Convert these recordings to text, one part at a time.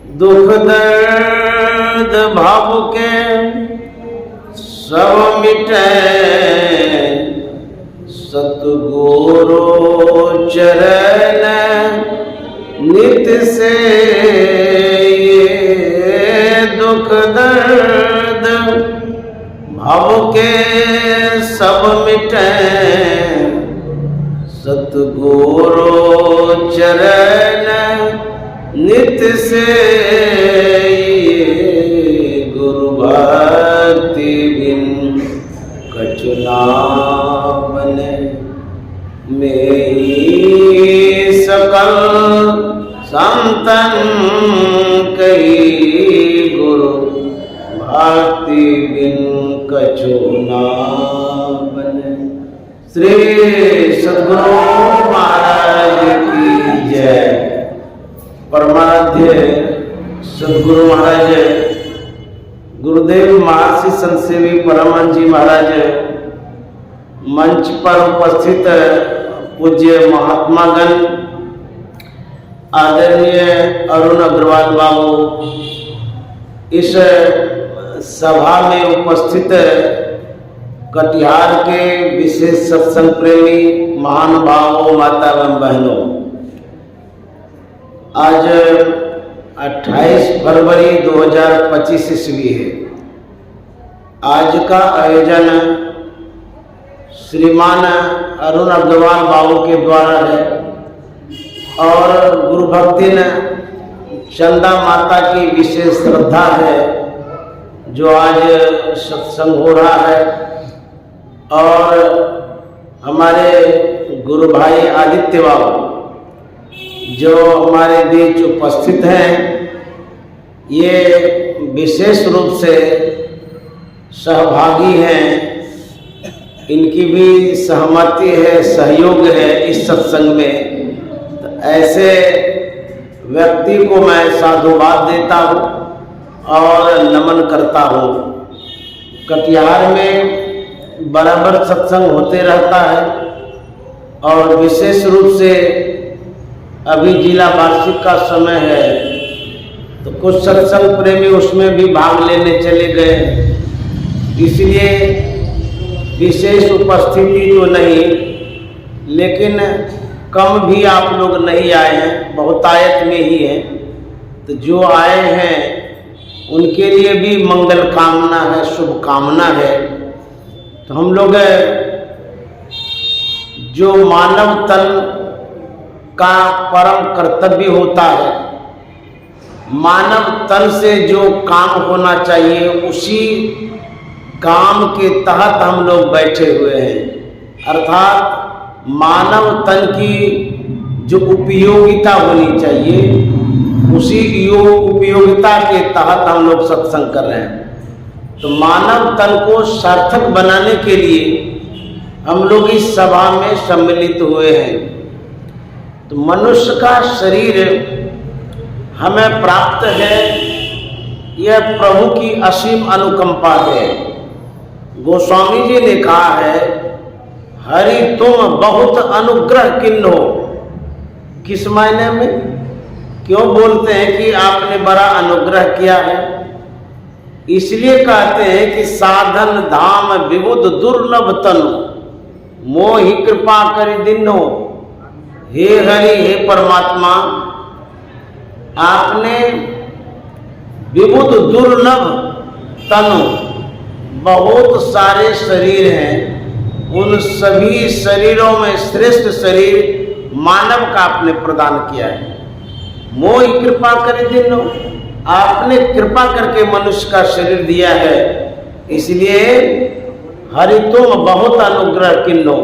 दुख दर्द भाव के सब मिटे, सतगुरु चरण नित से ये दुख दर्द भाव के सब मिटे, सतगुरु चरण नित से ये गुरु भक्ति बिन कछु ना बने, मेरी सकल संतन कही गुरु भक्ति बिन कछु ना बने। श्री सद्गुरु महाराज की जय। परमाराध्य सद्गुरु महाराज गुरुदेव महर्षि संत सेवी परमहंस जी महाराज, मंच पर उपस्थित पूज्य महात्मागण, आदरणीय अरुण अग्रवाल बाबू, इस सभा में उपस्थित कटिहार के विशेष सत्संग प्रेमी महानुभावों, माता एवं बहनों, आज 28 फरवरी 2025 ईस्वी है। आज का आयोजन श्रीमान अरुण अग्रवाल बाबू के द्वारा है और गुरु भक्ति ने चंदा माता की विशेष श्रद्धा है जो आज सत्संग हो रहा है। और हमारे गुरु भाई आदित्य बाबू जो हमारे बीच उपस्थित हैं, ये विशेष रूप से सहभागी हैं, इनकी भी सहमति है, सहयोग है इस सत्संग में। तो ऐसे व्यक्ति को मैं साधुवाद देता हूँ और नमन करता हूँ। कटिहार में बराबर सत्संग होते रहता है और विशेष रूप से अभी जिला वार्षिक का समय है तो कुछ सत्संग प्रेमी उसमें भी भाग लेने चले गए, इसलिए विशेष उपस्थिति तो नहीं, लेकिन कम भी आप लोग नहीं आए हैं, बहुतायत में ही हैं। तो जो आए हैं उनके लिए भी मंगल कामना है, शुभकामना है। तो हम लोग जो मानव तन का परम कर्तव्य होता है, मानव तन से जो काम होना चाहिए उसी काम के तहत हम लोग बैठे हुए हैं। अर्थात मानव तन की जो उपयोगिता होनी चाहिए उसी उपयोगिता के तहत हम लोग सत्संग कर रहे हैं। तो मानव तन को सार्थक बनाने के लिए हम लोग इस सभा में सम्मिलित हुए हैं। तो मनुष्य का शरीर हमें प्राप्त है, यह प्रभु की असीम अनुकंपा है। गोस्वामी जी ने कहा है, हरि तुम बहुत अनुग्रह किन्हो। किस मायने में? क्यों बोलते हैं कि आपने बड़ा अनुग्रह किया है? इसलिए कहते हैं कि साधन धाम विबुध दुर्लभ तनु, मोहि कृपा करि दिन्हो। हे हरि, हे परमात्मा, आपने विबुध दुर्लभ तनु, बहुत सारे शरीर हैं, उन सभी शरीरों में श्रेष्ठ शरीर मानव का आपने प्रदान किया है। मोहि कृपा करे दिन्हो, आपने कृपा करके मनुष्य का शरीर दिया है, इसलिए हरि तुम बहुत अनुग्रह किन्हो।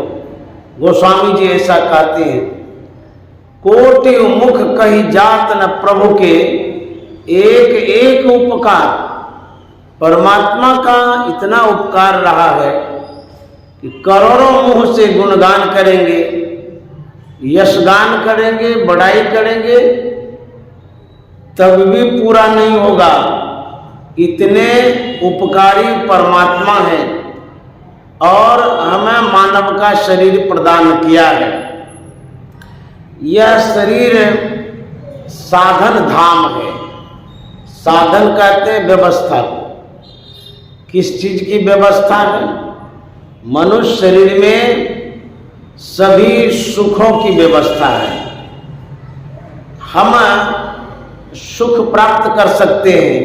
गोस्वामी जी ऐसा कहते हैं, कोटि मुख कही जात न प्रभु के एक एक उपकार। परमात्मा का इतना उपकार रहा है कि करोड़ों मुंह से गुणगान करेंगे, यशगान करेंगे, बड़ाई करेंगे, तब भी पूरा नहीं होगा। इतने उपकारी परमात्मा हैं और हमें मानव का शरीर प्रदान किया है। यह शरीर साधन धाम है, साधन कहते हैं व्यवस्था को। किस चीज की व्यवस्था है? मनुष्य शरीर में सभी सुखों की व्यवस्था है। हम सुख प्राप्त कर सकते हैं,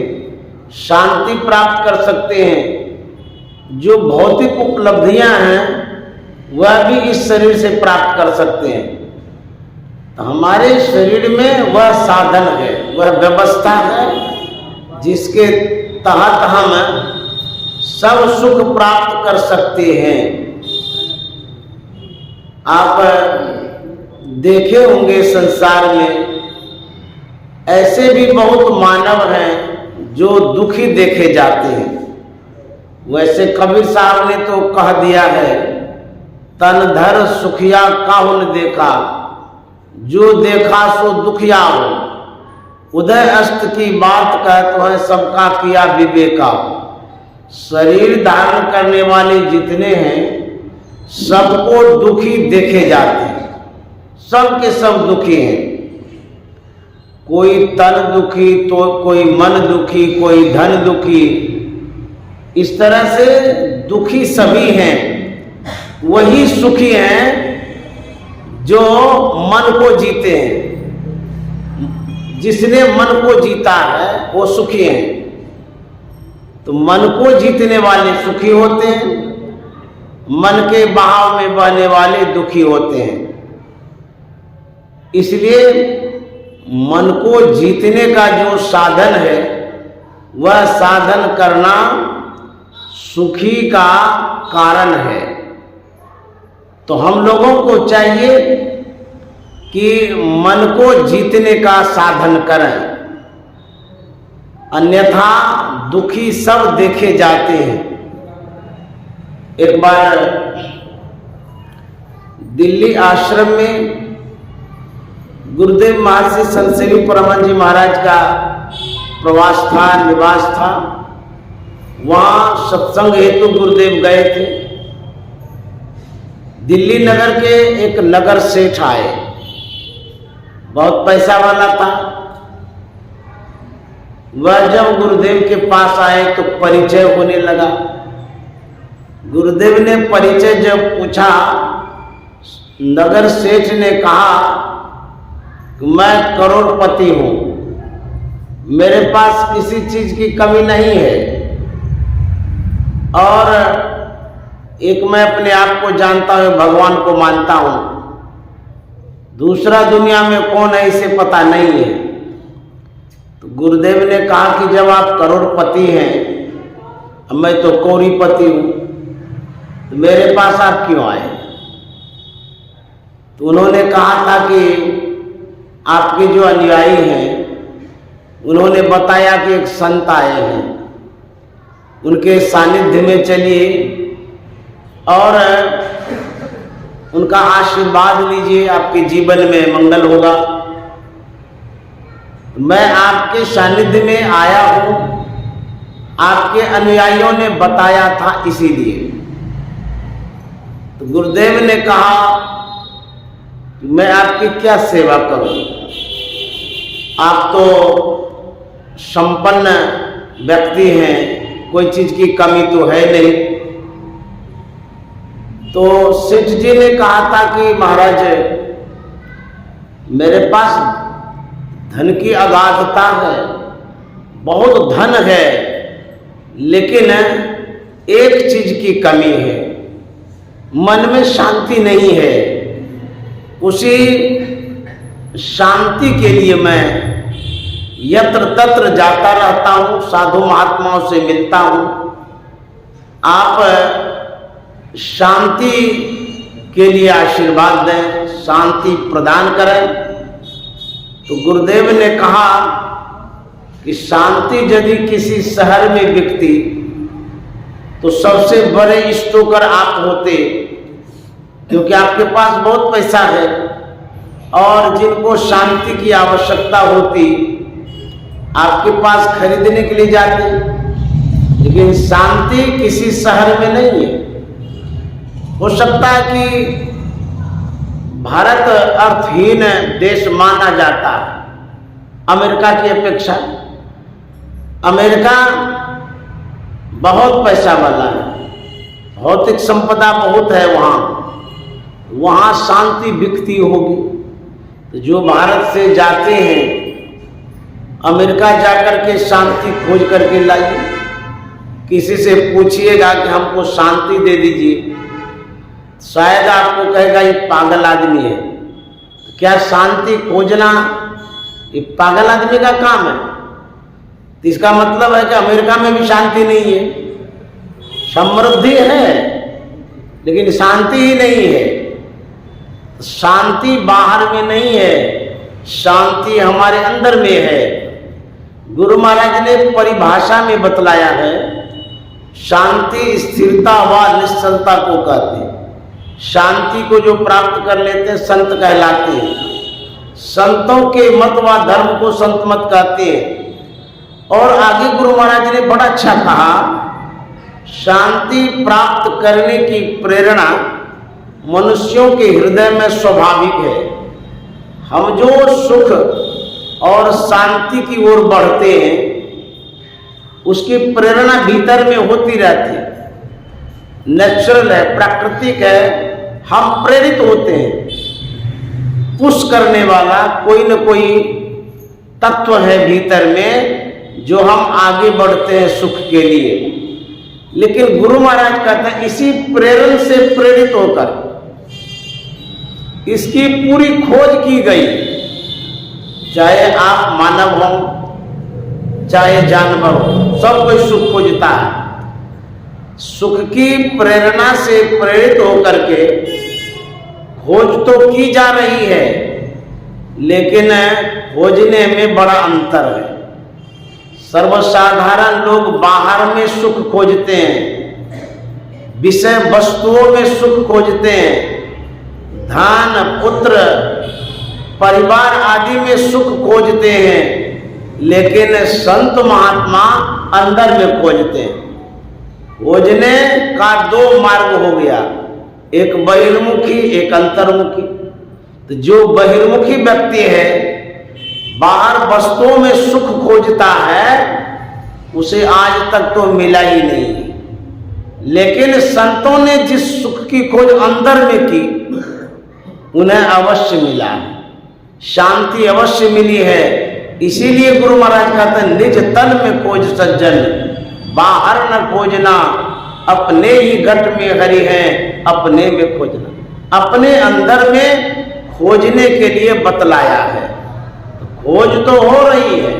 शांति प्राप्त कर सकते हैं। जो भौतिक उपलब्धियां हैं वह भी इस शरीर से प्राप्त कर सकते हैं। तो हमारे शरीर में वह साधन है, वह व्यवस्था है जिसके तहत हम सब सुख प्राप्त कर सकते हैं। आप देखे होंगे संसार में ऐसे भी बहुत मानव हैं जो दुखी देखे जाते हैं। वैसे कबीर साहब ने तो कह दिया है, तन धर सुखिया काहुन देखा, जो देखा सो दुखिया हो। उदय अस्त की बात कहते हैं, सबका किया विवेका। शरीर धारण करने वाले जितने हैं सबको दुखी देखे जाते हैं, सब के सब दुखी हैं। कोई तन दुखी तो कोई मन दुखी, कोई धन दुखी, इस तरह से दुखी सभी हैं। वही सुखी हैं जो मन को जीते हैं। जिसने मन को जीता है वो सुखी है। तो मन को जीतने वाले सुखी होते हैं, मन के बहाव में बहने वाले दुखी होते हैं। इसलिए मन को जीतने का जो साधन है वह साधन करना सुखी का कारण है। तो हम लोगों को चाहिए कि मन को जीतने का साधन करें, अन्यथा दुखी सब देखे जाते हैं। एक बार दिल्ली आश्रम में गुरुदेव महर्षि संत सेवी परमानंद जी महाराज का प्रवास था, निवास था। वहां सत्संग हेतु गुरुदेव गए थे। दिल्ली नगर के एक नगर सेठ आए, बहुत पैसा वाला था। वह जब गुरुदेव के पास आए तो परिचय होने लगा। गुरुदेव ने परिचय जब पूछा, नगर सेठ ने कहा कि मैं करोड़पति हूं, मेरे पास किसी चीज की कमी नहीं है, और एक मैं अपने आप को जानता हूं, भगवान को मानता हूं, दूसरा दुनिया में कौन है इसे पता नहीं है। तो गुरुदेव ने कहा कि जब आप करोड़पति हैं, मैं तो कौड़ीपति हूं, तो मेरे पास आप क्यों आए? तो उन्होंने कहा था कि आपके जो अनुयायी हैं उन्होंने बताया कि एक संत आए हैं, उनके सानिध्य में चलिए और उनका आशीर्वाद लीजिए, आपके जीवन में मंगल होगा। मैं आपके सानिध्य में आया हूं, आपके अनुयायियों ने बताया था इसीलिए। तो गुरुदेव ने कहा कि मैं आपकी क्या सेवा करूं? आप तो संपन्न व्यक्ति हैं, कोई चीज की कमी तो है नहीं। तो सेठ जी ने कहा था कि महाराज, मेरे पास धन की अगाधता है, बहुत धन है, लेकिन एक चीज की कमी है, मन में शांति नहीं है। उसी शांति के लिए मैं यत्र तत्र जाता रहता हूं, साधु महात्माओं से मिलता हूं। आप शांति के लिए आशीर्वाद दें, शांति प्रदान करें। तो गुरुदेव ने कहा कि शांति यदि किसी शहर में बिकती तो सबसे बड़े स्टोकर आप होते, क्योंकि आपके पास बहुत पैसा है और जिनको शांति की आवश्यकता होती आपके पास खरीदने के लिए जाते। लेकिन शांति किसी शहर में नहीं है। हो सकता है कि भारत अर्थहीन देश माना जाता है अमेरिका की अपेक्षा, अमेरिका बहुत पैसा वाला है, भौतिक संपदा बहुत है, वहाँ शांति बिकती होगी। तो जो भारत से जाते हैं अमेरिका जाकर के शांति खोज करके लाइए। किसी से पूछिएगा कि हमको शांति दे दीजिए, शायद आपको कहेगा ये पागल आदमी है। क्या शांति खोजना ये पागल आदमी का काम है? तो इसका मतलब है कि अमेरिका में भी शांति नहीं है, समृद्धि है लेकिन शांति ही नहीं है। शांति बाहर में नहीं है, शांति हमारे अंदर में है। गुरु महाराज ने परिभाषा में बतलाया है, शांति स्थिरता व निश्चलता को कहते हैं। शांति को जो प्राप्त कर लेते हैं संत कहलाते हैं। संतों के मत व धर्म को संत मत कहते हैं। और आगे गुरु महाराज ने बड़ा अच्छा कहा, शांति प्राप्त करने की प्रेरणा मनुष्यों के हृदय में स्वाभाविक है। हम जो सुख और शांति की ओर बढ़ते हैं उसकी प्रेरणा भीतर में होती रहती है, नेचुरल है, प्राकृतिक है। हम प्रेरित होते हैं, पुश करने वाला कोई न कोई तत्व है भीतर में जो हम आगे बढ़ते हैं सुख के लिए। लेकिन गुरु महाराज कहते हैं इसी प्रेरण से प्रेरित होकर इसकी पूरी खोज की गई। चाहे आप मानव हो चाहे जानवर हो, सब कोई सुख खोजता है। सुख की प्रेरणा से प्रेरित होकर के खोज तो की जा रही है, लेकिन खोजने में बड़ा अंतर है। सर्वसाधारण लोग बाहर में सुख खोजते हैं, विषय वस्तुओं में सुख खोजते हैं, धन पुत्र परिवार आदि में सुख खोजते हैं। लेकिन संत महात्मा अंदर में खोजते हैं। खोजने का दो मार्ग हो गया, एक बहिर्मुखी एक अंतर्मुखी। तो जो बहिर्मुखी व्यक्ति है, बाहर वस्तुओं में सुख खोजता है, उसे आज तक तो मिला ही नहीं। लेकिन संतों ने जिस सुख की खोज अंदर में की उन्हें अवश्य मिला है, शांति अवश्य मिली है। इसीलिए गुरु महाराज कहते हैं निज तन में खोज सज्जन, बाहर न खोजना, अपने ही घट में हरि है, अपने में खोजना। अपने अंदर में खोजने के लिए बतलाया है। तो खोज तो हो रही है,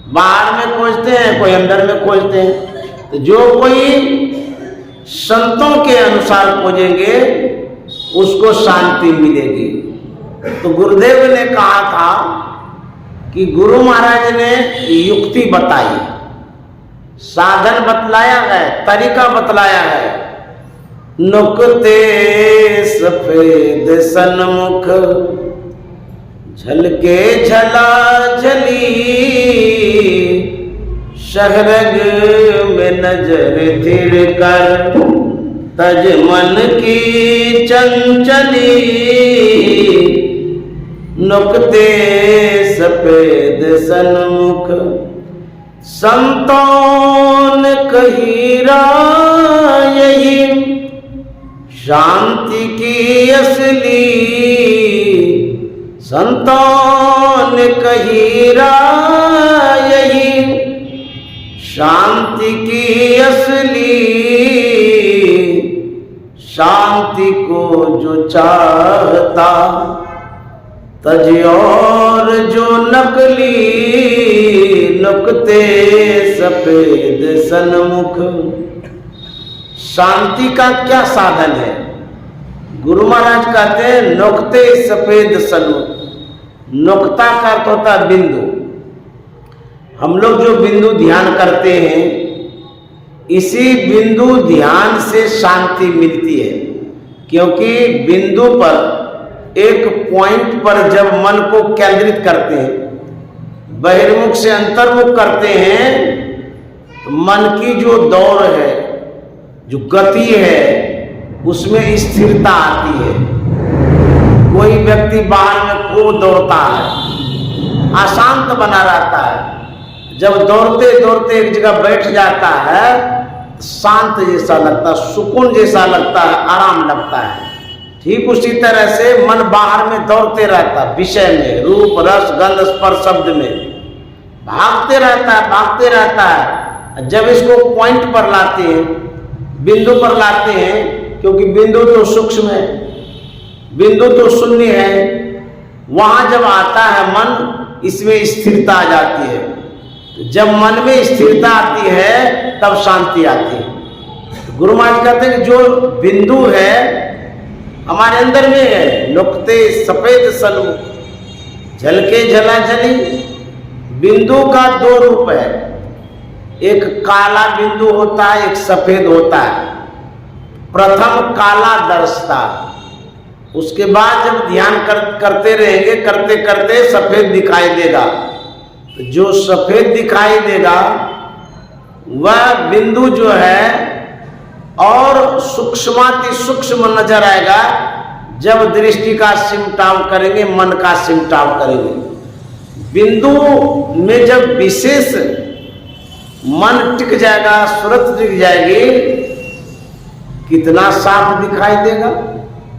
बाहर में खोजते हैं, कोई अंदर में खोजते हैं। तो जो कोई संतों के अनुसार खोजेंगे उसको शांति मिलेगी। तो गुरुदेव ने कहा था कि गुरु महाराज ने युक्ति बताई, साधन बतलाया है, तरीका बतलाया है। नुकते सफेद सन्मुख झलके झला झली, शहरग में नजर थिर कर तज मन की चंचली। नुकते सफेद सन्मुख संतों ने कही यही शांति की असली। संतों ने कही यही शांति की असली। शांति को जो चाहता तज और जो नकली, नुकते सफेद सन्मुख। शांति का क्या साधन है? गुरु महाराज कहते हैं नुकते सफेद सन्मुख। नुक्ता का अर्थ होता है बिंदु। हम लोग जो बिंदु ध्यान करते हैं, इसी बिंदु ध्यान से शांति मिलती है। क्योंकि बिंदु पर एक पॉइंट पर जब मन को केंद्रित करते हैं, बहिर्मुख से अंतर्मुख करते हैं, तो मन की जो दौड़ है, जो गति है, उसमें स्थिरता आती है। कोई व्यक्ति बाहर में खूब दौड़ता है, अशांत बना रहता है, जब दौड़ते दौड़ते एक जगह बैठ जाता है, शांत जैसा लगता है, सुकून जैसा लगता है, आराम लगता है। ठीक उसी तरह से मन बाहर में दौड़ते रहता है, विषय में, रूप रस गंध स्पर्श शब्द में भागते रहता है। जब इसको पॉइंट पर लाते हैं, बिंदु पर लाते हैं, क्योंकि बिंदु तो सूक्ष्म है, बिंदु तो शून्य है, वहां जब आता है मन, इसमें स्थिरता आ जाती है। तो जब मन में स्थिरता आती है तब शांति आती है। गुरु महाराज कहते हैं जो बिंदु है हमारे अंदर में है, नुक्ते सफेद सन्मुख झलके झला झली। बिंदु का दो रूप है, एक काला बिंदु होता है, एक सफेद होता है। प्रथम काला दर्शता, उसके बाद जब ध्यान करते रहेंगे, करते करते सफेद दिखाई देगा। तो जो सफेद दिखाई देगा वह बिंदु जो है और सूक्ष्माति सूक्ष्म नजर आएगा जब दृष्टि का सिमटाव करेंगे, मन का सिमटाव करेंगे। बिंदु में जब विशेष मन टिक जाएगा, सूरत टिक जाएगी, कितना साफ दिखाई देगा।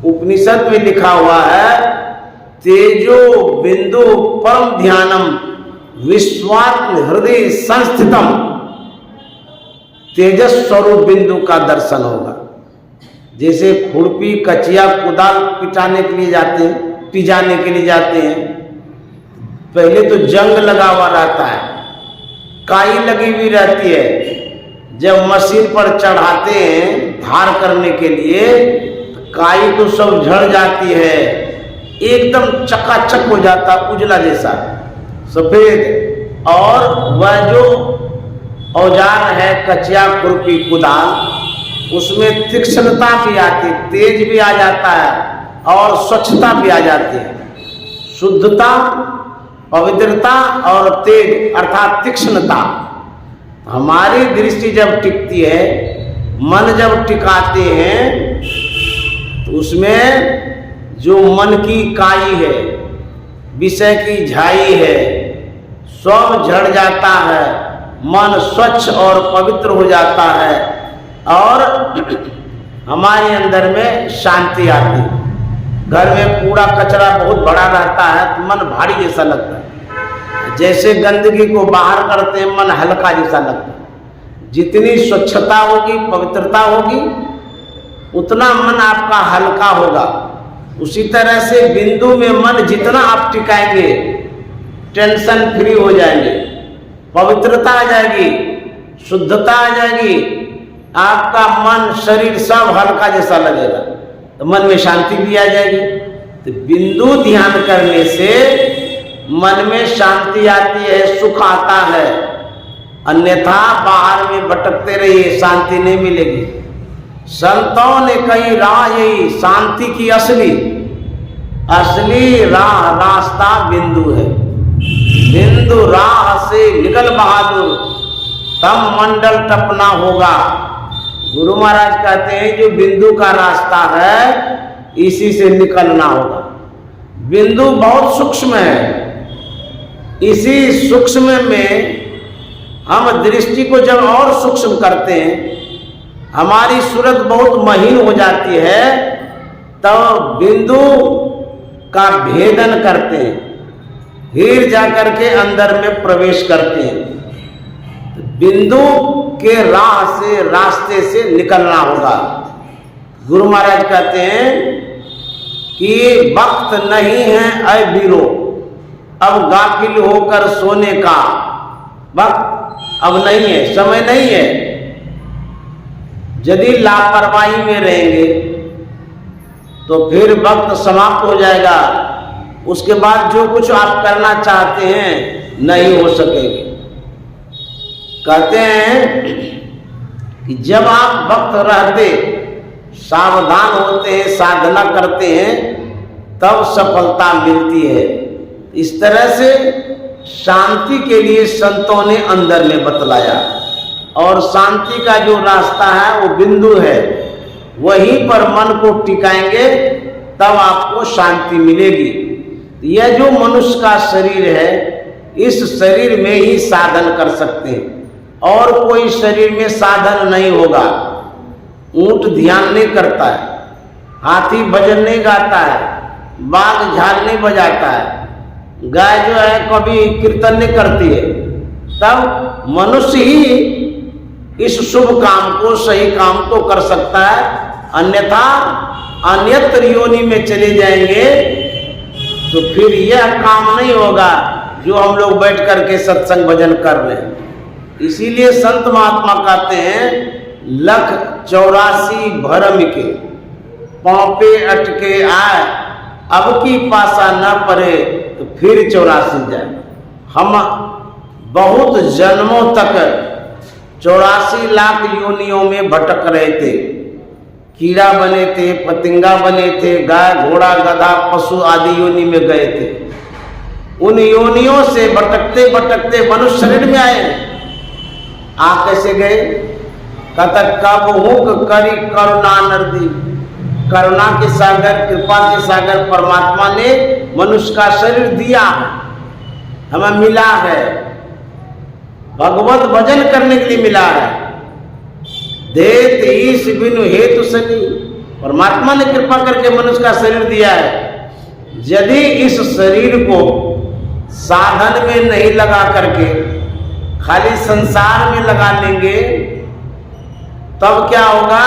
उपनिषद में लिखा हुआ है, तेजो बिंदु परम ध्यानम विश्वात्म हृदय संस्थितम। तेजस स्वरूप बिंदु का दर्शन होगा। जैसे खुरपी कचिया कुदाल पिटाने के लिए जाते हैं, पिजाने के लिए जाते हैं, पहले तो जंग लगा हुआ रहता है, काई लगी हुई रहती है। जब मशीन पर चढ़ाते हैं धार करने के लिए, काई तो सब झड़ जाती है, एकदम चकाचक हो जाता, उजला जैसा सफेद। और वह जो औजार है कचिया खुरपी कुदाल, उसमें तीक्ष्णता भी आती, तेज भी आ जाता है और स्वच्छता भी आ जाती है। शुद्धता, पवित्रता और तेज अर्थात तीक्ष्णता। हमारी दृष्टि जब टिकती है, मन जब टिकाते हैं, तो उसमें जो मन की काई है, विषय की झाई है, सब झड़ जाता है, मन स्वच्छ और पवित्र हो जाता है और हमारे अंदर में शांति आती है। घर में कूड़ा कचरा बहुत बड़ा रहता है तो मन भारी जैसा लगता है, जैसे गंदगी को बाहर करते हैं मन हल्का जैसा लगता है। जितनी स्वच्छता होगी, पवित्रता होगी, उतना मन आपका हल्का होगा। उसी तरह से बिंदु में मन जितना आप टिकाएंगे, टेंशन फ्री हो जाएंगे, पवित्रता आ जाएगी, शुद्धता आ जाएगी, आपका मन शरीर सब हल्का जैसा लगेगा, तो मन में शांति भी आ जाएगी। तो बिंदु ध्यान करने से मन में शांति आती है, सुख आता है। अन्यथा बाहर में भटकते रहिए, शांति नहीं मिलेगी। संतों ने कही राह यही शांति की असली राह, रास्ता बिंदु है। बिंदु राह से निकल बहादुर, तब मंडल टपना होगा। गुरु महाराज कहते हैं जो बिंदु का रास्ता है, इसी से निकलना होगा। बिंदु बहुत सूक्ष्म है, इसी सूक्ष्म में हम दृष्टि को जब और सूक्ष्म करते हैं, हमारी सूरत बहुत महीन हो जाती है, तो बिंदु का भेदन करते हैं, फिर जाकर के अंदर में प्रवेश करते हैं। तो बिंदु के राह से, रास्ते से निकलना होगा। गुरु महाराज कहते हैं कि वक्त नहीं है ऐ वीरो, अब गाफिल होकर सोने का वक्त अब नहीं है, समय नहीं है। यदि लापरवाही में रहेंगे तो फिर वक्त समाप्त हो जाएगा, उसके बाद जो कुछ आप करना चाहते हैं नहीं हो सकेगी। कहते हैं कि जब आप वक्त रहते सावधान होते हैं, साधना करते हैं, तब सफलता मिलती है। इस तरह से शांति के लिए संतों ने अंदर में बतलाया, और शांति का जो रास्ता है वो बिंदु है, वहीं पर मन को टिकाएंगे तब आपको शांति मिलेगी। यह जो मनुष्य का शरीर है, इस शरीर में ही साधन कर सकते हैं और कोई शरीर में साधन नहीं होगा। ऊंट ध्यान नहीं करता है, हाथी भजन नहीं गाता है, बाघ झाल नहीं बजाता है, गाय जो है कभी कीर्तन नहीं करती है। तब मनुष्य ही इस शुभ काम को, सही काम को कर सकता है, अन्यथा अन्यत्र योनि में चले जाएंगे तो फिर यह काम नहीं होगा जो हम लोग बैठ करके सत्संग भजन कर रहे हैं। इसीलिए संत महात्मा कहते हैं, लख 84 भरम के पाँव पे अटके आए, अब की पासा न पड़े तो फिर 84 जाए। हम बहुत जन्मों तक 84 लाख योनियों में भटक रहे थे, कीड़ा बने थे, पतिंगा बने थे, गाय घोड़ा गधा पशु आदि योनि में गए थे। उन योनियों से भटकते भटकते मनुष्य शरीर में आए। आ कैसे गए? कहता कब हुक करी करुणा नरदी, करुणा के सागर, कृपा के सागर परमात्मा ने मनुष्य का शरीर दिया है, हमें मिला है, भगवत भजन करने के लिए मिला है। देत ईश बिनु हेतु सनी, परमात्मा ने कृपा करके मनुष्य का शरीर दिया है। यदि इस शरीर को साधन में नहीं लगा करके खाली संसार में लगा लेंगे तब क्या होगा?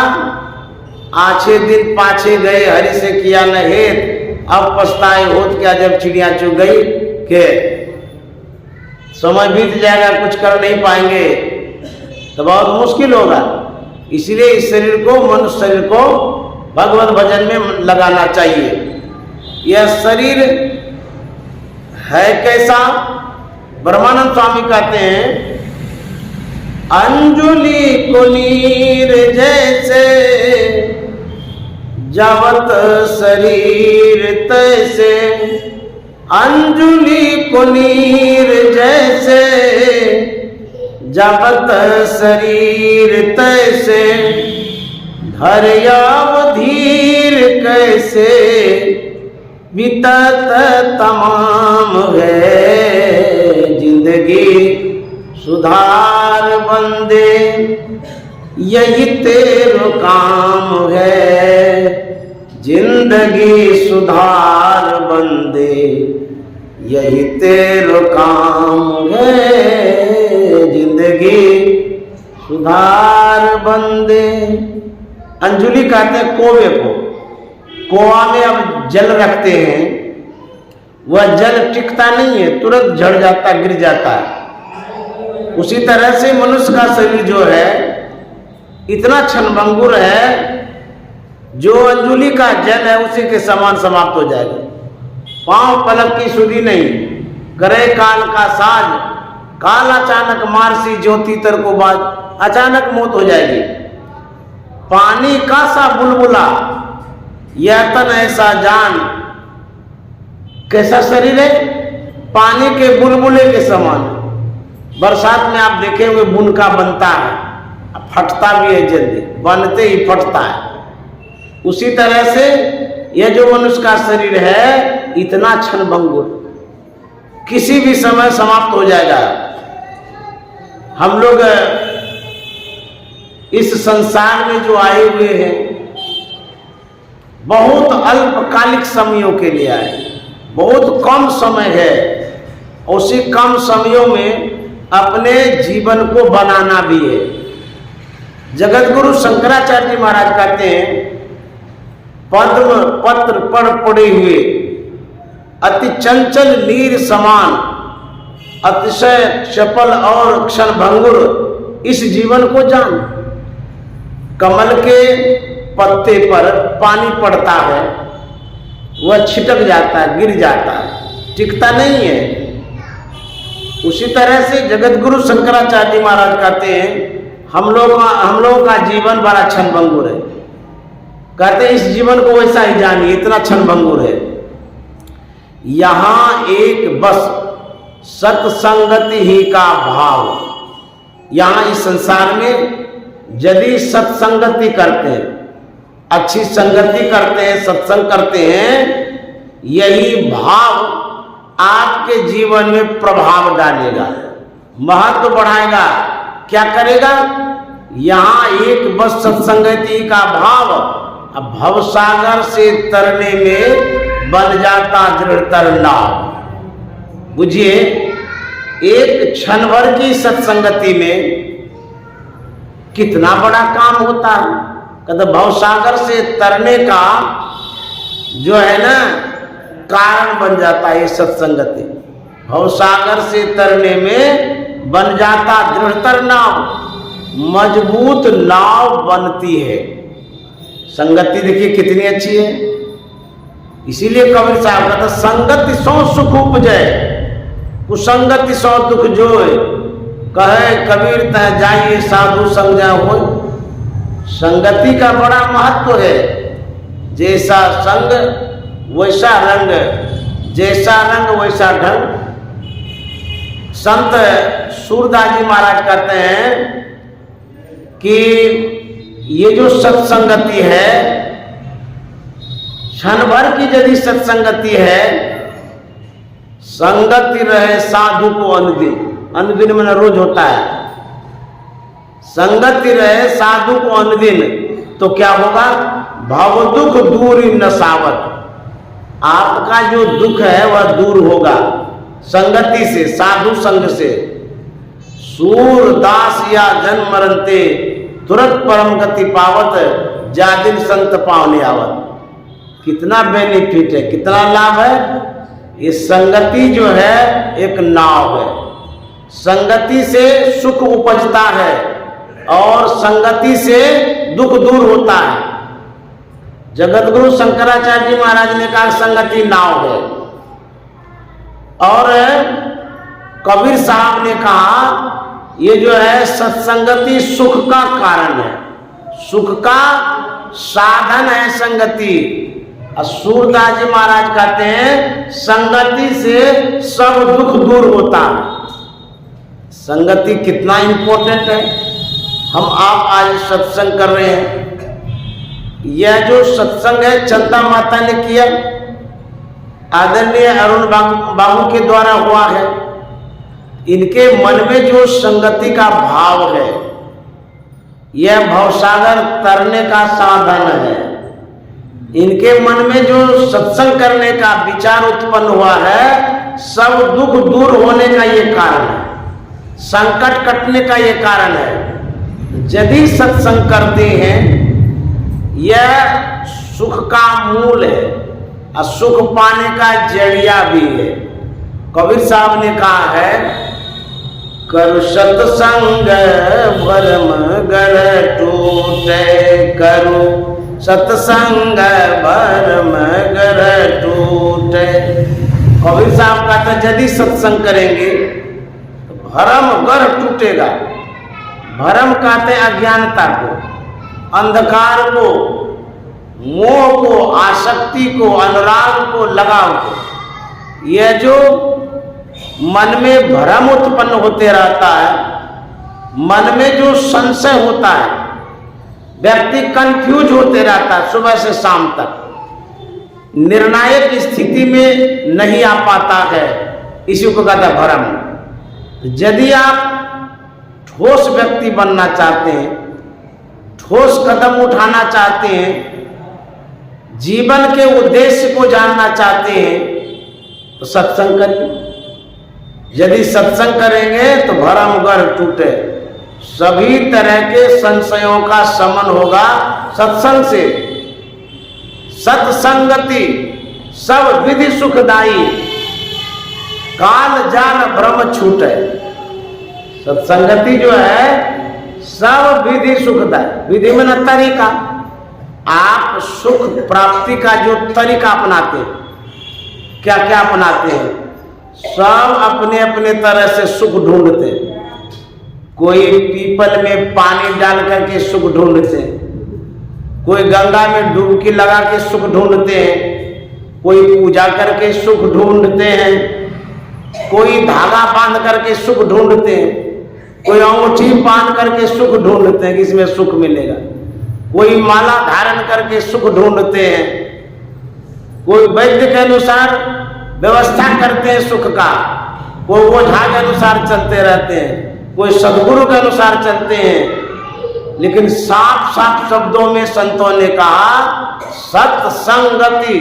आछे दिन पाछे गए हरि से किया न हेत, अब पछताए होत क्या जब चिड़िया चुग गई के समय बीत जाएगा, कुछ कर नहीं पाएंगे तो बहुत मुश्किल होगा। इसलिए इस शरीर को, मनुष्य शरीर को भगवत भजन में लगाना चाहिए। यह शरीर है कैसा? ब्रह्मानंद स्वामी कहते हैं, अंजुलि को नीर जैसे जवत शरीर तैसे, अंजुलि को नीर जैसे जबत शरीर तैसे, धर्याव धीर कैसे बीतत तमाम है, जिंदगी सुधार बंदे यही तेरो काम है, जिंदगी सुधार बंदे यही तेरो काम है, जिंदगी सुधार बंदे। अंजुलि कहते हैं कोवे को, कोवा में अब जल रखते हैं, वह जल टिकता नहीं है, तुरंत झड़ जाता, गिर जाता है। उसी तरह से मनुष्य का शरीर जो है इतना क्षणभंगुर है, जो अंजुलि का जल है उसी के समान समाप्त हो जाएगा। पांव पलक की सुधी नहीं, करे काल का साज, काल अचानक मारसी ज्योति तर को बाज, अचानक मौत हो जाएगी। पानी का सा बुलबुला, यह तन ऐसा जान, कैसा शरीर है? पानी के बुलबुले के समान। बरसात में आप देखे हुए बुनका बनता है, फटता भी है, जल्दी बनते ही फटता है। उसी तरह से यह जो मनुष्य का शरीर है इतना क्षणभंगुर, किसी भी समय समाप्त हो जाएगा। हम लोग इस संसार में जो आए हुए हैं बहुत अल्पकालिक समयों के लिए आए, बहुत कम समय है। उसी कम समयों में अपने जीवन को बनाना भी है। जगत गुरु शंकराचार्य जी महाराज कहते हैं, पद्म पत्र पर पड़े हुए अति चंचल नीर समान, अतिशय चपल और क्षणभंगुर इस जीवन को जान। कमल के पत्ते पर पानी पड़ता है, वह छिटक जाता है, गिर जाता है, टिकता नहीं है। उसी तरह से जगत गुरु शंकराचार्य जी महाराज कहते हैं, हम लोगों का जीवन बड़ा क्षणभंगुर है। कहते हैं इस जीवन को वैसा ही जानिए, इतना क्षणभंगुर है। यहां एक बस सत्संगति ही का भाव। यहां इस संसार में यदि सत्संगति करते हैं, अच्छी संगति करते हैं, सत्संग करते हैं, यही भाव आपके जीवन में प्रभाव डालेगा, महत्व बढ़ाएगा। क्या करेगा? यहां एक बस सत्संगति का भाव अब भवसागर से तरने में बन जाता दृढ़तर नाव। बुझिए, एक क्षण भर की सत्संगति में कितना बड़ा काम होता है। कहते भवसागर से तरने का जो है ना कारण बन जाता है ये सत्संगति। भवसागर से तरने में बन जाता दृढ़तर नाव, मजबूत नाव बनती है। संगति देखिए कितनी अच्छी है। इसीलिए कबीर साहब कहते संगति सौ सुख उपजै, कुसंगति सौ दुख जोय। कहे कबीर तह जाइए साधु संग होय। संगति का बड़ा महत्व है। जैसा संग वैसा रंग, जैसा रंग वैसा ढंग। संत सूरदास जी महाराज कहते हैं कि ये जो सत्संगति है, क्षण भर की यदि सत्संगति है, संगति रहे साधु को अनुदिन, अनुदिन में रोज होता है। संगति रहे साधु को अनुदिन, तो क्या होगा? भव दुख दूर नसावत। आपका जो दुख है वह दूर होगा संगति से, साधु संग से। सूर दास या जन्म मरनते, तुरंत परम गति पावत, जा दिन संत पावने आवत। कितना बेनिफिट है, कितना लाभ है। ये संगति जो है एक नाव है। संगति से सुख उपजता है और संगति से दुख दूर होता है। जगत गुरु शंकराचार्य जी महाराज ने कहा संगति नाव है, और कबीर साहब ने कहा ये जो है सत्संगति सुख का कारण है, सुख का साधन है संगति। और सूरदास जी महाराज कहते हैं संगति से सब दुख दूर होता है। संगति कितना इंपॉर्टेंट है। हम आप आज सत्संग कर रहे हैं, यह जो सत्संग है चंदा माता ने किया, आदरणीय अरुण बाबू के द्वारा हुआ है। इनके मन में जो संगति का भाव है, यह भवसागर तरने का साधन है। इनके मन में जो सत्संग करने का विचार उत्पन्न हुआ है, सब दुख दूर होने का ये कारण है, संकट कटने का ये कारण है। यदि सत्संग करते हैं, यह सुख का मूल है और सुख पाने का जरिया भी है। कबीर साहब ने कहा है, कर सत्संग भरम गर टूटे, करो सत्संग भरम गर टूटे। कबीर साहब कहते यदि सत्संग करेंगे तो भरम गर टूटेगा। भरम कहते हैं अज्ञानता को, अंधकार को, मोह को, आसक्ति को, अनुराग को, लगाव को। यह जो मन में भ्रम उत्पन्न होते रहता है, मन में जो संशय होता है, व्यक्ति कंफ्यूज होते रहता है सुबह से शाम तक, निर्णायक स्थिति में नहीं आ पाता है, इसी को कहता है भ्रम। यदि आप ठोस व्यक्ति बनना चाहते हैं, ठोस कदम उठाना चाहते हैं, जीवन के उद्देश्य को जानना चाहते हैं, तो सत्संग करिए। यदि सत्संग करेंगे तो भरम गर टूटे, सभी तरह के संशयों का शमन होगा सत्संग से। सत्संगति सब विधि सुखदाई, काल जान भ्रम छूटे। सत्संगति जो है सब विधि सुखदाई। विधि में न तरीका, आप सुख प्राप्ति का जो तरीका अपनाते हैं, क्या क्या अपनाते हैं, सब अपने अपने तरह से सुख ढूंढते हैं। कोई पीपल में पानी डाल करके सुख ढूंढते हैं, कोई गंगा में डुबकी लगा के सुख ढूंढते हैं, कोई पूजा करके सुख ढूंढते हैं, कोई धागा बांध करके सुख ढूंढते हैं, कोई अंगूठी बांध करके सुख ढूंढते हैं कि इसमें सुख मिलेगा, कोई माला धारण करके सुख ढूंढते हैं, कोई वैद्य के अनुसार व्यवस्था करते हैं सुख का, कोई ओझा के अनुसार चलते रहते हैं, कोई सदगुरु के अनुसार चलते हैं। लेकिन साफ साफ शब्दों में संतों ने कहा सत्संगति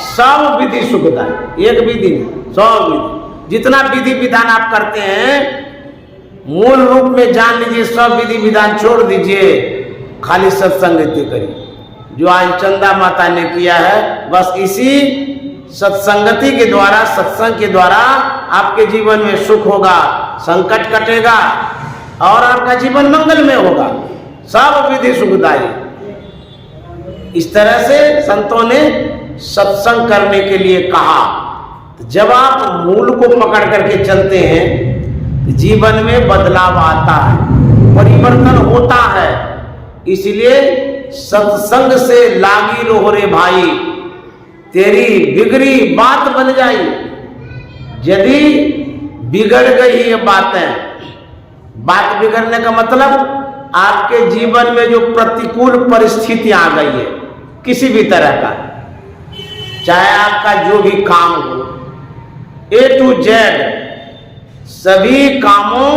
सब विधि सुखदायी। एक विधि नहीं, सब विधि, जितना विधि विधान आप करते हैं मूल रूप में जान लीजिए, सब विधि विधान छोड़ दीजिए, खाली सत्संगति करिए। जो आज चंदा माता ने किया है, बस इसी सत्संगति के द्वारा, सत्संग के द्वारा आपके जीवन में सुख होगा, संकट कटेगा और आपका जीवन मंगल में होगा, सब विधि सुखदायी। इस तरह से संतों ने सत्संग करने के लिए कहा। तो जब आप मूल को पकड़ करके चलते हैं तो जीवन में बदलाव आता है, परिवर्तन होता है। इसलिए सत्संग से लागी रहो रे भाई, तेरी बिगड़ी बात बन जाई। यदि बिगड़ गई ये बातें, बात बिगड़ने का मतलब आपके जीवन में जो प्रतिकूल परिस्थिति आ गई है किसी भी तरह का, चाहे आपका जो भी काम हो, A to Z सभी कामों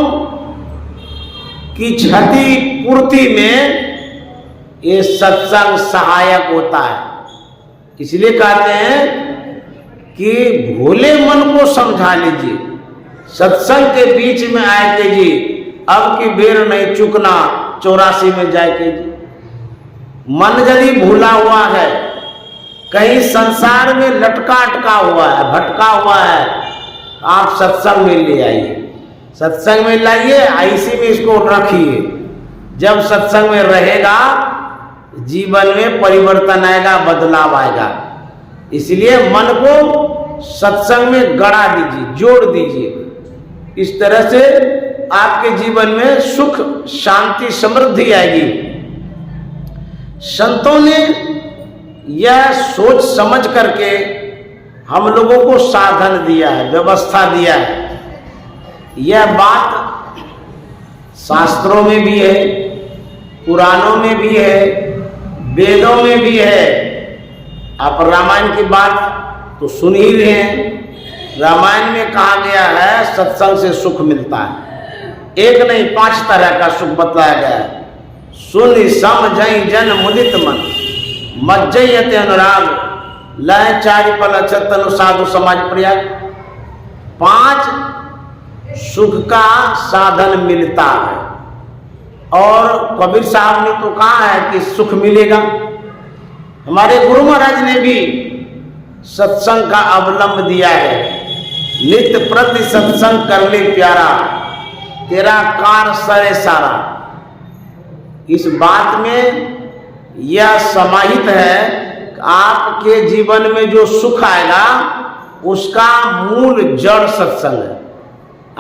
की क्षति पूर्ति में ये सत्संग सहायक होता है। इसलिए कहते हैं कि भोले मन को समझा लीजिए, सत्संग के बीच में आए के जी, अब की बेर नहीं चुकना 84 में जाए के जी। मन यदि भूला हुआ है, कहीं संसार में लटका अटका हुआ है, भटका हुआ है, आप सत्संग में ले आइए, सत्संग में लाइए, ऐसी में इसको रखिए। जब सत्संग में रहेगा जीवन में परिवर्तन आएगा, बदलाव आएगा। इसलिए मन को सत्संग में गड़ा दीजिए, जोड़ दीजिए। इस तरह से आपके जीवन में सुख, शांति, समृद्धि आएगी। संतों ने यह सोच समझ करके हम लोगों को साधन दिया है, व्यवस्था दिया है। यह बात शास्त्रों में भी है, पुराणों में भी है, वेदों में भी है। आप रामायण की बात तो सुन ही रहे हैं। रामायण में कहा गया है सत्संग से सुख मिलता है। एक नहीं 5 तरह का सुख बताया गया है। सुन समझई जन मुदित मन, मज्जयते अनुराग, लय चारि पल अछत तनु साधु समाज प्रयाग। 5 सुख का साधन मिलता है। और कबीर साहब ने तो कहा है कि सुख मिलेगा। हमारे गुरु महाराज ने भी सत्संग का अवलंब दिया है। नित्य प्रति सत्संग कर ले प्यारा, तेरा कार सरे सारा। इस बात में यह समाहित है कि आपके जीवन में जो सुख आएगा उसका मूल जड़ सत्संग है।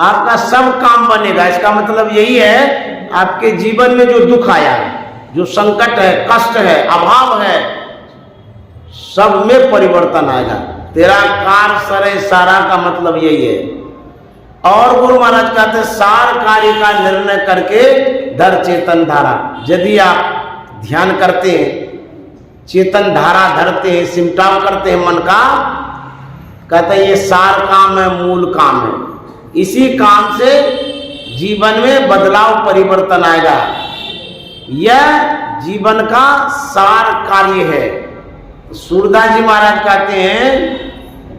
आपका सब काम बनेगा। इसका मतलब यही है आपके जीवन में जो दुख आया है, जो संकट है, कष्ट है, अभाव है, सब में परिवर्तन आएगा। तेरा कार सरे सारा का मतलब यही है। और गुरु महाराज कहते सार कार्य का निर्णय करके धर चेतन धारा। यदि आप ध्यान करते हैं, चेतन धारा धरते हैं, सिमटाव करते हैं मन का, कहते हैं ये सार काम है, मूल काम है। इसी काम से जीवन में बदलाव, परिवर्तन आएगा। यह जीवन का सार कार्य है। सूरदास जी महाराज कहते हैं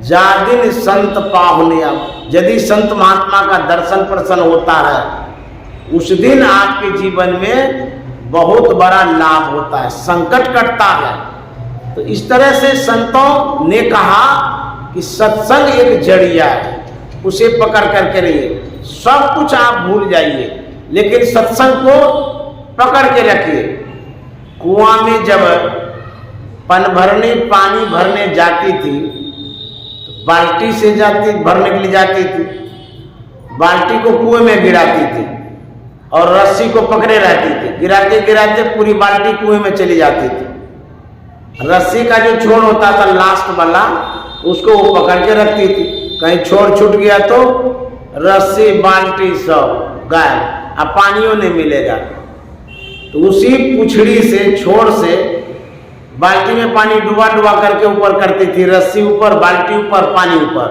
जा दिन संत पाहुने, यदि संत महात्मा का दर्शन प्रसन्न होता है उस दिन आपके जीवन में बहुत बड़ा लाभ होता है, संकट कटता है। तो इस तरह से संतों ने कहा कि सत्संग एक जड़िया है, उसे पकड़ करके रहिए। सब कुछ आप भूल जाइए लेकिन सत्संग को पकड़ के रखिए। कुआं में जब पानी भरने जाती थी तो बाल्टी से भरने के लिए जाती थी, बाल्टी को कुएं में गिराती थी और रस्सी को पकड़े रहती थी। गिराते गिराते पूरी बाल्टी कुएं में चली जाती थी। रस्सी का जो छोर होता था लास्ट वाला, उसको वो पकड़ के रखती थी। कहीं छोर छूट गया तो रस्सी, बाल्टी सब गायब, अब पानियों नहीं मिलेगा। तो उसी पुछड़ी से, छोर से बाल्टी में पानी डुबा डुबा करके ऊपर करती थी, रस्सी ऊपर, बाल्टी ऊपर, पानी ऊपर,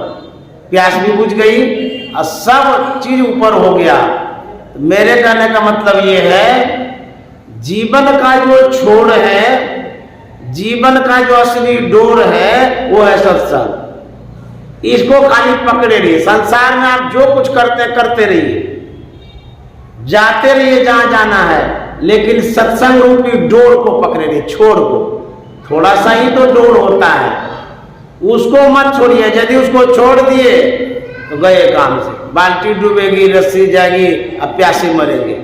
प्यास भी बुझ गई और सब चीज ऊपर हो गया। मेरे कहने का मतलब ये है, जीवन का जो छोर है, जीवन का जो असली डोर है, वो है सत्संग। इसको खाली पकड़े रहिए। संसार में आप जो कुछ करते रहिए, जाते रहिए जहां जाना है, लेकिन सत्संग रूपी डोर को पकड़े रहिए, छोर को। थोड़ा सा ही तो डोर होता है, उसको मत छोड़िए। यदि उसको छोड़ दिए तो गए काम से। बाल्टी डूबेगी, रस्सी जाएगी, अब प्यासे मरेंगे।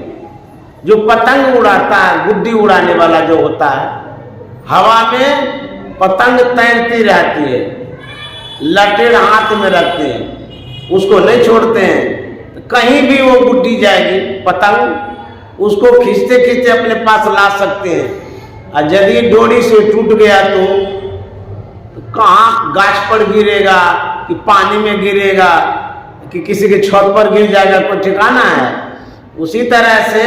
जो पतंग उड़ाता है, गुड्डी उड़ाने वाला जो होता है, हवा में पतंग तैरती रहती है, लटेड़ हाथ में रखते हैं, उसको नहीं छोड़ते हैं। कहीं भी वो गुड्डी जाएगी पतंग, उसको खींचते खींचते अपने पास ला सकते हैं। और यदि डोरी से टूट गया तो कहाँ गाछ पर गिरेगा, कि पानी में गिरेगा, कि किसी के छत पर गिर जाएगा, कोई ठिकाना है। उसी तरह से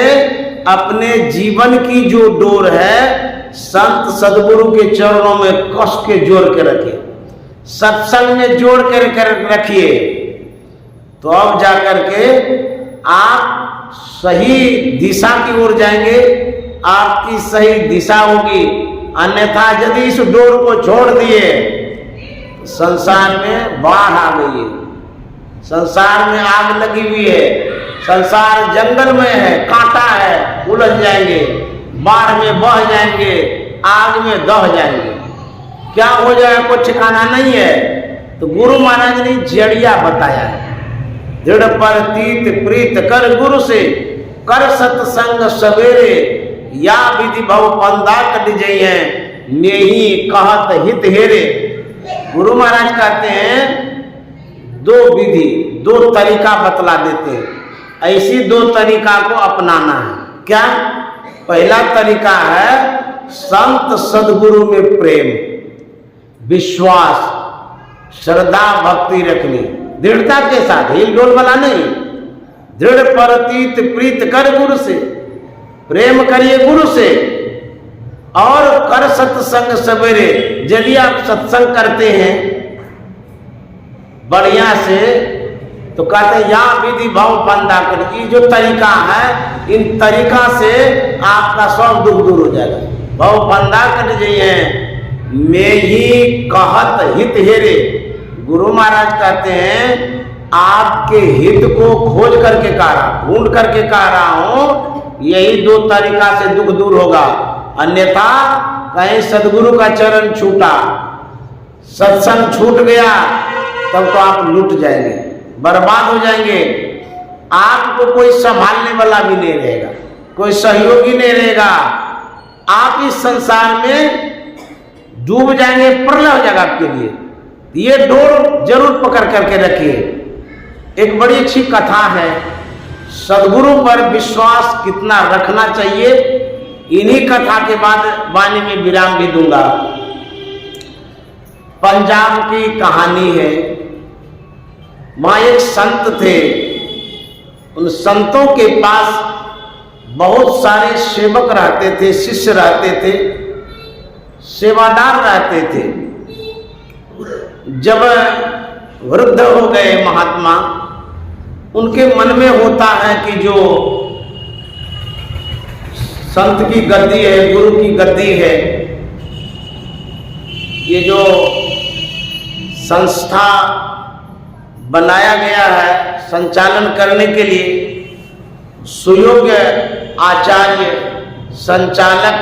अपने जीवन की जो डोर है, संत सदगुरु के चरणों में कस के जोड़ के रखिए, सत्संग में जोड़ कर रखिए। तो अब जाकर के आप सही दिशा की ओर जाएंगे, आपकी सही दिशा होगी। अन्यथा यदि इस डोर को छोड़ दिए, संसार में बाढ़ आ गई है, संसार में आग लगी हुई है, संसार जंगल में है, कांटा है, उलझ जाएंगे, बाढ़ में बह जाएंगे, आग में दह जाएंगे, क्या हो जाएगा कोई ठिकाना नहीं है। तो गुरु महाराज ने जड़िया बताया है, दृढ़ प्रतीत प्रीत कर गुरु से, कर सत्संग सवेरे, या विधि भव पंदा कट जई है, नेही कहत हित हेरे। गुरु महाराज कहते हैं दो विधि, दो तरीका बतला देते हैं, ऐसी दो तरीका को अपनाना है। क्या? पहला तरीका है संत सदगुरु में प्रेम, विश्वास, श्रद्धा, भक्ति रखनी, दृढ़ता के साथ, हिल डोल वाला नहीं। दृढ़ प्रतीत प्रीत कर गुरु से, प्रेम करिए गुरु से, और कर सत्संग सवेरे। यदि आप सत्संग करते हैं बढ़िया से, तो कहते हैं या विधि भव बंदा कर। ये जो तरीका है, इन तरीका से आपका सब दुख दूर हो जाएगा। भव बंदा कट जाइए, मैं ही कहत हित हेरे। गुरु महाराज कहते हैं आपके हित को खोज करके कह रहा, ढूंढ करके कह रहा हूं, यही दो तरीका से दुख दूर होगा। अन्यथा कहीं सदगुरु का चरण छूटा, सत्संग छूट गया, तब तो आप लूट जाएंगे, बर्बाद हो जाएंगे। आपको कोई संभालने वाला भी नहीं रहेगा, कोई सहयोगी नहीं रहेगा। आप इस संसार में डूब जाएंगे, प्रलय हो जाएगा आपके लिए। ये डोर जरूर पकड़ करके रखिए। एक बड़ी अच्छी कथा है, सदगुरु पर विश्वास कितना रखना चाहिए, इन्हीं कथा के बाद वाणी में विराम भी दूंगा। पंजाब की कहानी है। वहां एक संत थे, उन संतों के पास बहुत सारे सेवक रहते थे, शिष्य रहते थे, सेवादार रहते थे। जब वृद्ध हो गए महात्मा, उनके मन में होता है कि जो संत की गद्दी है, गुरु की गद्दी है, ये जो संस्था बनाया गया है संचालन करने के लिए, सुयोग्य आचार्य, संचालक,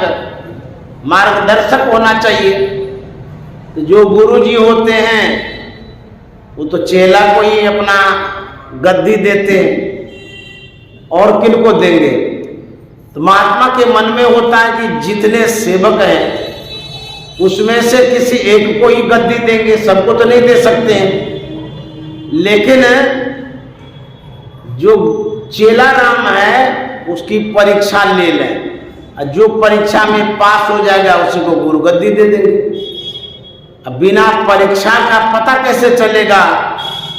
मार्गदर्शक होना चाहिए। तो जो गुरु जी होते हैं वो तो चेला को ही अपना गद्दी देते हैं, और किन को देंगे। तो महात्मा के मन में होता है कि जितने सेवक हैं उसमें से किसी एक को ही गद्दी देंगे, सबको तो नहीं दे सकते हैं। लेकिन जो चेला राम है उसकी परीक्षा ले लें, और जो परीक्षा में पास हो जाएगा उसी को गुरु गद्दी दे देंगे। अब बिना परीक्षा का पता कैसे चलेगा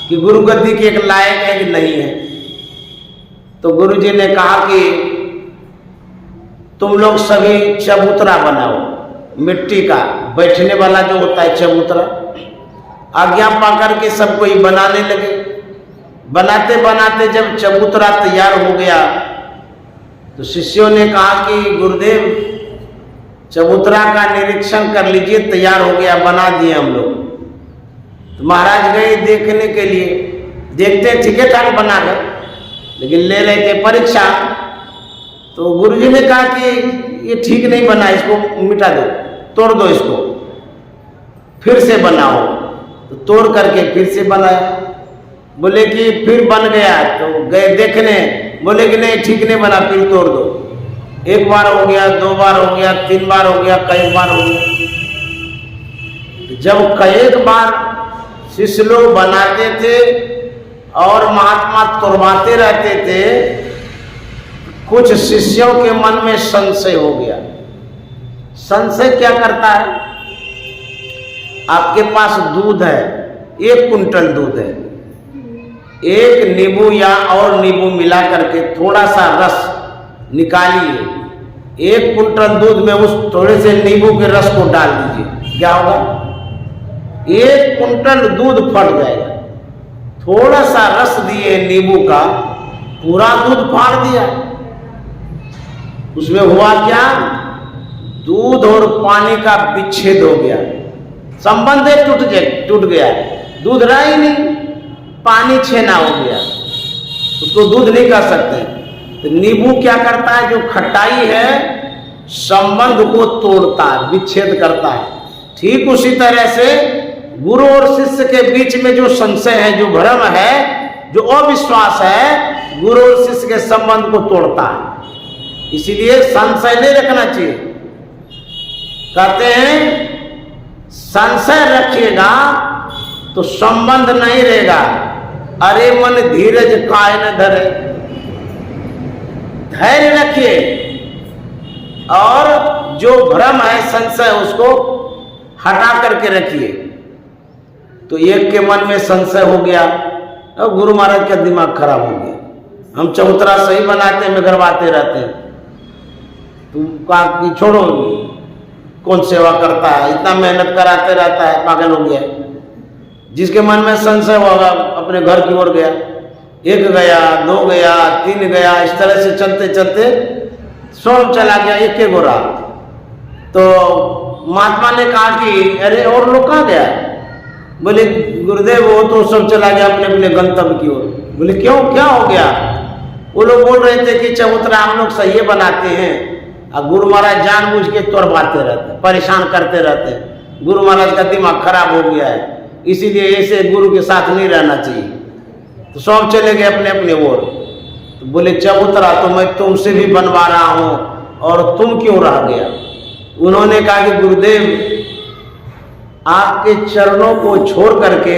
कि गुरु गद्दी के एक लायक है कि नहीं है। तो गुरु जी ने कहा कि तुम लोग सभी चबूतरा बनाओ, मिट्टी का बैठने वाला जो होता है चबूतरा। आज्ञा पाकर के सब कोई बनाने लगे। बनाते बनाते जब चबूतरा तैयार हो गया तो शिष्यों ने कहा कि गुरुदेव चबूतरा का निरीक्षण कर लीजिए, तैयार हो गया, बना दिए हम लोग। तो महाराज गए देखने के लिए, देखते ठीक ठाक बना गए, लेकिन ले रहे थे परीक्षा। तो गुरुजी ने कहा कि ये ठीक नहीं बना, इसको मिटा दो, तोड़ दो इसको, फिर से बनाओ। तो तोड़ करके फिर से बनाया। बोले कि फिर बन गया, तो गए देखने, बोले कि नहीं ठीक नहीं बना, फिर तोड़ दो। एक बार हो गया, 2 बार हो गया, 3 बार हो गया, कई बार हो गया। जब कई बार शिष्य लोग बनाते थे और महात्मा तोड़वाते रहते थे, कुछ शिष्यों के मन में संशय हो गया। संशय क्या करता है? आपके पास दूध है, 1 कुंटल दूध है, 1 नींबू या और नींबू मिला करके थोड़ा सा रस निकालिए, 1 कुंटल दूध में उस थोड़े से नींबू के रस को डाल दीजिए, क्या होगा? 1 कुंटल दूध फट जाएगा। थोड़ा सा रस दिए नींबू का, पूरा दूध फाड़ दिया। उसमें हुआ क्या? दूध और पानी का विच्छेद हो गया, संबंध टूट गया, दूध रहा ही नहीं, पानी छेना हो गया, उसको दूध नहीं कर सकते। तो नींबू क्या करता है? जो खट्टाई है संबंध को तोड़ता है, विच्छेद करता है। ठीक उसी तरह से गुरु और शिष्य के बीच में जो संशय है, जो भ्रम है, जो अविश्वास है, गुरु और शिष्य के संबंध को तोड़ता है। इसीलिए संशय नहीं रखना चाहिए। कहते हैं संशय रखिएगा तो संबंध नहीं रहेगा। अरे मन धीरज काहे न धरे, धैर्य रखिए और जो भ्रम है, संशय, उसको हटा करके रखिए। तो एक के मन में संशय हो गया और गुरु महाराज का दिमाग खराब हो गया। हम चबूतरा सही बनाते में गड़वाते रहते हैं। तुम कहा कि छोड़ो, कौन सेवा करता है, इतना मेहनत कराते रहता है, पागल हो गया। जिसके मन में संशय होगा अपने घर की ओर गया, 1 गया, 2 गया, 3 गया, इस तरह से चलते चलते 100 चला गया, 1 गोरा। तो महात्मा ने कहा कि अरे और लोग कहाँ गया? बोले गुरुदेव वो तो सब चला गया अपने अपने गंतव्य की ओर। बोले क्यों, क्या हो गया? वो लोग बोल रहे थे कि चबूतरा हम लोग सही बनाते हैं और गुरु महाराज जानबूझ के तोड़वाते रहते, परेशान करते रहते। गुरु महाराज का दिमाग खराब हो गया है, इसीलिए ऐसे गुरु के साथ नहीं रहना चाहिए। तो सब चले गए अपने अपने ओर। तो बोले चबूतरा तो मैं तुमसे भी बनवा रहा हूं और तुम क्यों रह गया? उन्होंने कहा कि गुरुदेव आपके चरणों को छोड़ करके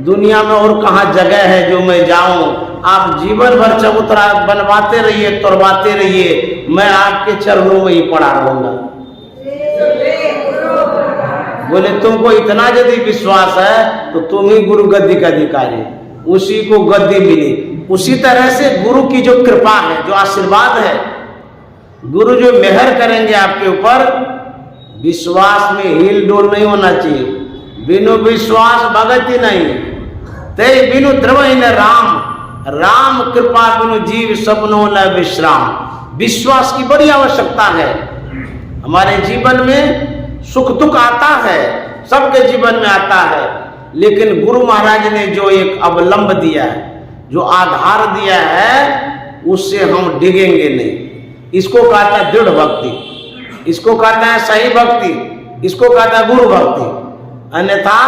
दुनिया में और कहाँ जगह है जो मैं जाऊं? आप जीवन भर चबूतरा बनवाते रहिए, तोड़वाते रहिए, मैं आपके चरणों में ही पड़ा रहूंगा। बोले तुमको इतना यदि विश्वास है तो तुम ही गुरु गद्दी का अधिकारी, उसी को गद्दी मिली। उसी तरह से गुरु की जो कृपा है, जो आशीर्वाद है, गुरु जो मेहर करेंगे आपके ऊपर, विश्वास में हिल डोल नहीं होना चाहिए। बिनु विश्वास भगति नहीं, ते बिनु द्रवहीन राम, राम कृपा बिनु जीव सपनों न विश्राम। विश्वास की बड़ी आवश्यकता है। हमारे जीवन में सुख दुख आता है, सबके जीवन में आता है, लेकिन गुरु महाराज ने जो एक अवलंब दिया है, जो आधार दिया है, उससे हम डिगेंगे नहीं। इसको कहता है दृढ़ भक्ति, इसको कहता है सही भक्ति, इसको कहता है गुरु भक्ति। अन्यथा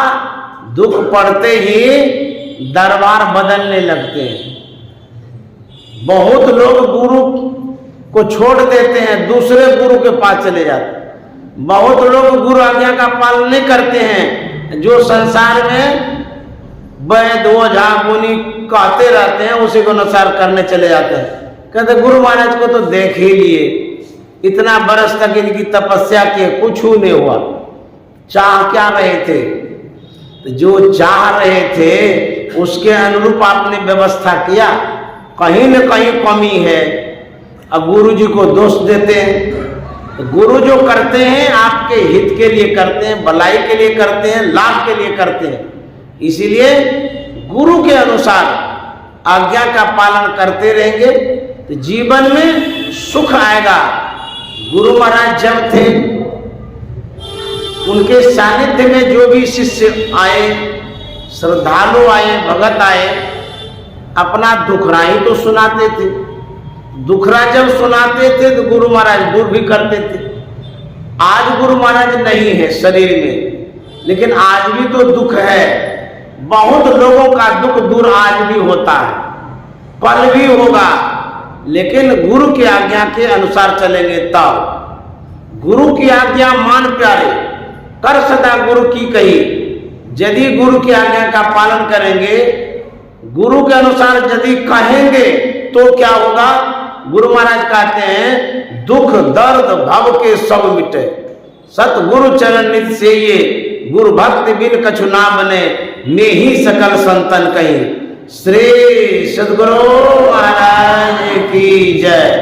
दुख पड़ते ही दरबार बदलने लगते हैं। बहुत लोग गुरु को छोड़ देते हैं, दूसरे गुरु के पास चले जाते हैं। बहुत लोग गुरु आज्ञा का पालन नहीं करते हैं, जो संसार में वैद ओझा मुनि कहते रहते हैं उसी को अनुसार करने चले जाते हैं। कहते गुरु महाराज को तो देख ही लिए, इतना बरस तक इनकी तपस्या के कुछ नहीं हुआ। चाह क्या रहे थे? तो जो चाह रहे थे उसके अनुरूप आपने व्यवस्था किया, कहीं न कहीं कमी है। अब गुरु जी को दोष देते हैं, तो गुरु जो करते हैं आपके हित के लिए करते हैं, भलाई के लिए करते हैं, लाभ के लिए करते हैं। इसीलिए गुरु के अनुसार आज्ञा का पालन करते रहेंगे तो जीवन में सुख आएगा। गुरु महाराज जब थे, उनके सानिध्य में जो भी शिष्य आए, श्रद्धालु आए, भगत आए, अपना दुखरा ही तो सुनाते थे। दुखरा जब सुनाते थे तो गुरु महाराज दूर भी करते थे। आज गुरु महाराज नहीं है शरीर में, लेकिन आज भी तो दुख है। बहुत लोगों का दुख दूर आज भी होता है, कल भी होगा, लेकिन गुरु की आज्ञा के अनुसार चलेंगे तब। गुरु की आज्ञा मान प्यारे, कर सदा गुरु की कही। यदि गुरु की आज्ञा का पालन करेंगे, गुरु के अनुसार यदि कहेंगे तो क्या होगा? गुरु महाराज कहते हैं दुख दर्द भव के सब मिटे, सतगुरु चरण नित से ये, गुरु भक्ति बिन कछु ना बने, ने ही सकल संतन कही। श्री सद्गुरु महाराज की जय।